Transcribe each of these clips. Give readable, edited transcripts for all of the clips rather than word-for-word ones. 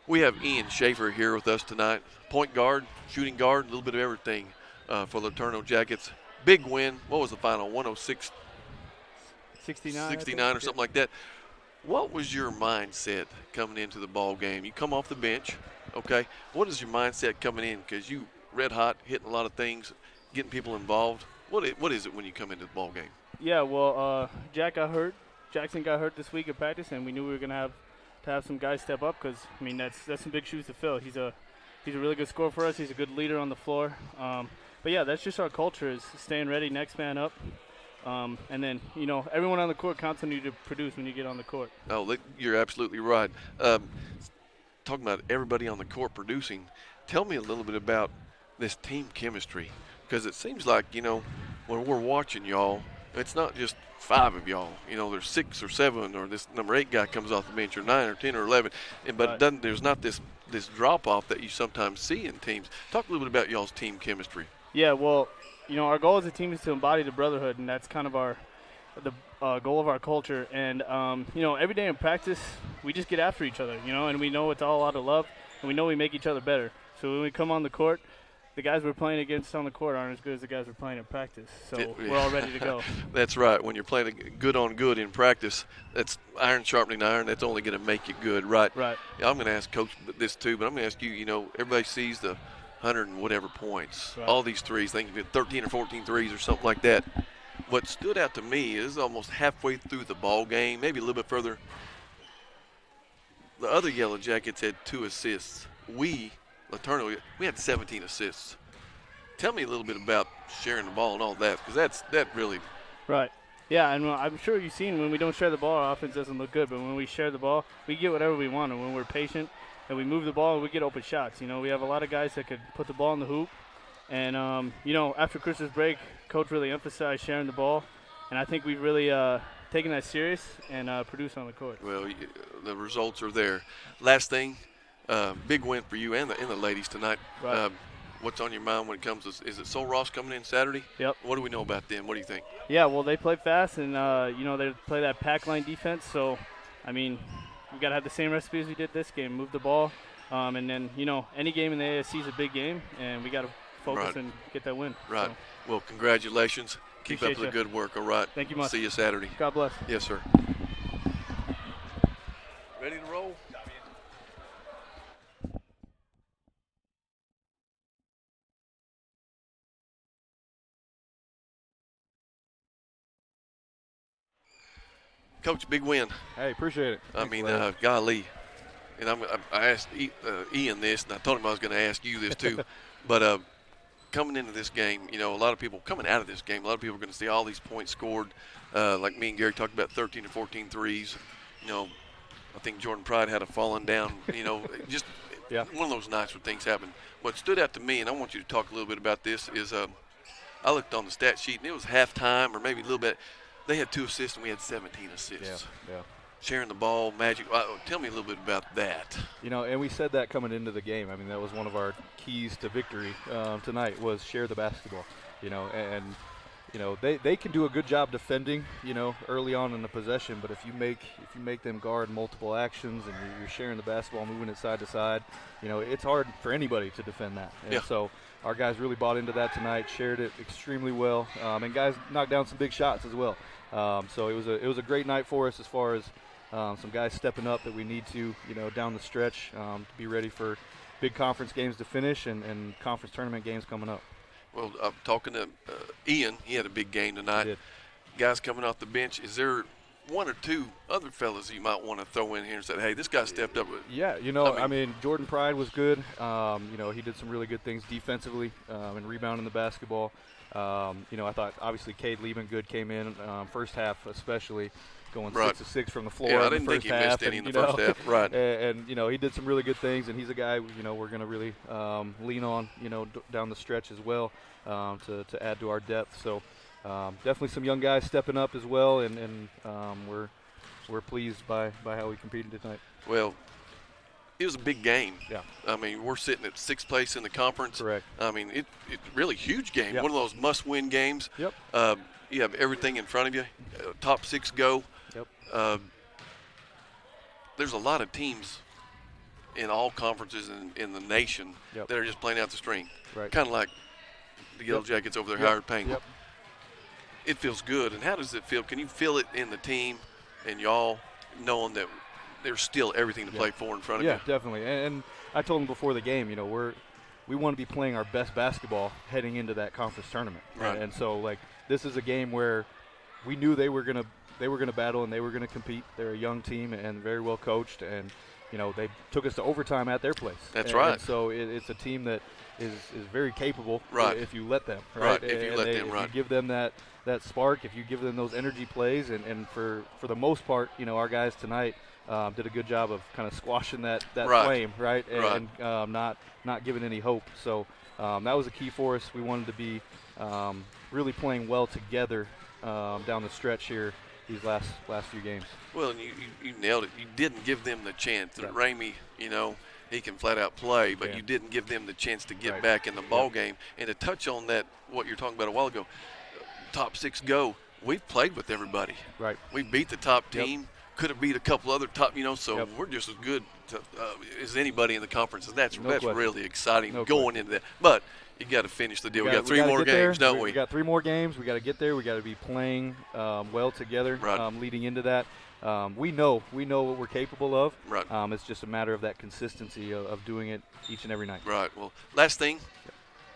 We have Ian Schafer here with us tonight. Point guard, shooting guard, a little bit of everything for the LeTourneau Jackets. Big win. What was the final? 106 69 or something like that. What was your mindset coming into the ball game? You come off the bench, okay? What is your mindset coming in? Because you red hot, hitting a lot of things, getting people involved. What is it when you come into the ball game? Yeah, well, Jackson got hurt this week at practice, and we knew we were gonna have some guys step up because I mean that's some big shoes to fill. He's a really good scorer for us. He's a good leader on the floor. But yeah, that's just our culture is staying ready, next man up. And then, everyone on the court counts on you to produce when you get on the court. Oh, you're absolutely right. Talking about everybody on the court producing, tell me a little bit about this team chemistry, because it seems like, when we're watching y'all, it's not just 5 of y'all. There's 6 or 7, or this number 8 guy comes off the bench, or 9 or 10 or 11. But there's not this drop-off that you sometimes see in teams. Talk a little bit about y'all's team chemistry. Yeah, well, our goal as a team is to embody the brotherhood, and that's kind of the goal of our culture. And, every day in practice, we just get after each other, and we know it's all out of love, and we know we make each other better. So when we come on the court, the guys we're playing against on the court aren't as good as the guys we're playing in practice. So we're all ready to go. That's right. When you're playing good on good in practice, that's iron sharpening iron. That's only going to make you good, right? Right. Yeah, I'm going to ask Coach this too, but I'm going to ask you, everybody sees the 100 and whatever points, right. All these threes, I think you 13 or 14 threes or something like that. What stood out to me is almost halfway through the ball game, maybe a little bit further, the other Yellow Jackets had 2 assists. LeTourneau, we had 17 assists. Tell me a little bit about sharing the ball and all that, because that really. Right. Yeah, and I'm sure you've seen when we don't share the ball, our offense doesn't look good. But when we share the ball, we get whatever we want. And when we're patient and we move the ball, we get open shots. We have a lot of guys that could put the ball in the hoop. And, after Christmas break, Coach really emphasized sharing the ball. And I think we've really taken that serious and produced on the court. Well, the results are there. Last thing, big win for you and the ladies tonight. Right. What's on your mind when it comes to, is it Sol Ross coming in Saturday? Yep. What do we know about them? What do you think? Yeah, well, they play fast, and, they play that pack line defense. So, I mean, we got to have the same recipe as we did this game, move the ball. And then, any game in the ASC is a big game, and we got to focus and get that win. Right. So. Well, congratulations. Keep up the good work, all right? Thank you much. See you Saturday. God bless. Yes, sir. Ready to roll? Coach, big win. Hey, appreciate it. Thanks, golly. And I asked Ian this, and I told him I was going to ask you this too. But coming into this game, a lot of people coming out of this game, a lot of people are going to see all these points scored. Like me and Gary talked about 13 to 14 threes. I think Jordan Pride had a falling down, just yeah. One of those nights where things happen. What stood out to me, and I want you to talk a little bit about this, is I looked on the stat sheet, and it was halftime or maybe a little bit. They had 2 assists, and we had 17 assists. Yeah. Sharing the ball, magic. Tell me a little bit about that. And we said that coming into the game. I mean, that was one of our keys to victory tonight was share the basketball. They can do a good job defending, early on in the possession. But if you make them guard multiple actions and you're sharing the basketball, moving it side to side, it's hard for anybody to defend that. And so our guys really bought into that tonight, shared it extremely well, and guys knocked down some big shots as well. So it was a great night for us as far as some guys stepping up that we need to, down the stretch to be ready for big conference games to finish and conference tournament games coming up. Well, I'm talking to Ian. He had a big game tonight. He did. Guys coming off the bench, is there 1 or 2 other fellas you might want to throw in here and say, hey, this guy stepped up? Yeah, Jordan Pride was good. He did some really good things defensively and rebounding the basketball. I thought obviously Cade Liebengood came in first half especially, going 6 of 6 from the floor. Yeah, I in didn't the think first he half, missed any in the first half. Right. And he did some really good things, and he's a guy we're going to really lean on down the stretch as well to add to our depth. So definitely some young guys stepping up as well, and we're pleased by how we competed tonight. Well, it was a big game. Yeah. I mean, we're sitting at 6th place in the conference. Correct. I mean, it's really huge game. Yep. One of those must-win games. Yep. You have everything in front of you. Top 6 go. Yep. There's a lot of teams in all conferences in the nation Yep. that are just playing out the string. Right. Kind of like the Yellow Jackets over there, Howard Payne. Yep. It feels good. And how does it feel? Can you feel it in the team and y'all knowing that there's still everything to play for in front of you? Yeah, definitely. And I told them before the game, we want to be playing our best basketball heading into that conference tournament. Right. And so, like, this is a game where we knew they were gonna battle and they were gonna compete. They're a young team and very well coached, and they took us to overtime at their place. That's right. And so it's a team that is very capable. Right. If you let them. Right. If you let them. Right. If you give them that spark, if you give them those energy plays, and for the most part, our guys tonight did a good job of kind of squashing that Right. flame, right, and Right. not giving any hope. So that was a key for us. We wanted to be really playing well together down the stretch here these last few games. Well, and you nailed it. You didn't give them the chance. Yeah. Ramey, he can flat out play, but Yeah. you didn't give them the chance to get Right. back in the ball game. And to touch on that, what you're talking about a while ago, top 6 go. We've played with everybody. Right. We beat the top Yep. team. Could have beat a couple other top, so Yep. we're just as good as anybody in the conference. And that's question. really exciting No going into that. But you got to finish the deal. We got 3 more games, don't we? We got 3 more games. We got to get there. We got to be playing well together Right. leading into that. We know what we're capable of. Right. It's just a matter of that consistency of doing it each and every night. Right. Well, last thing,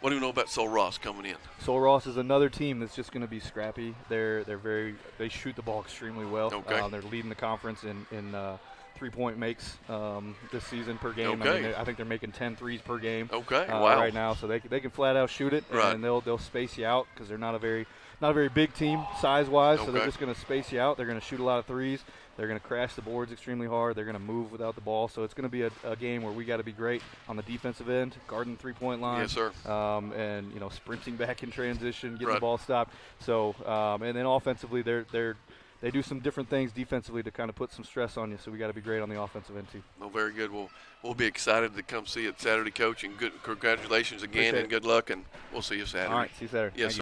what do you know about Sol Ross coming in? Sol Ross is another team that's just going to be scrappy. They shoot the ball extremely well. Okay. They're leading the conference in 3-point makes this season per game. Okay. I think they're making 10 threes per game. Okay. Wow. Right now, so they can flat out shoot it, Right. and they'll space you out because they're not a very big team size wise. So they're Okay. just going to space you out. They're going to shoot a lot of threes. They're going to crash the boards extremely hard. They're going to move without the ball. So it's going to be a game where we got to be great on the defensive end, guarding the 3-point line. Yes, sir. And sprinting back in transition, getting Right. the ball stopped. So and then offensively, they do some different things defensively to kind of put some stress on you. So we got to be great on the offensive end too. Well, very good. We'll be excited to come see it Saturday, Coach, and good congratulations again, Appreciate and good luck, and we'll see you Saturday. All right, see you Saturday. Yes, Thank you.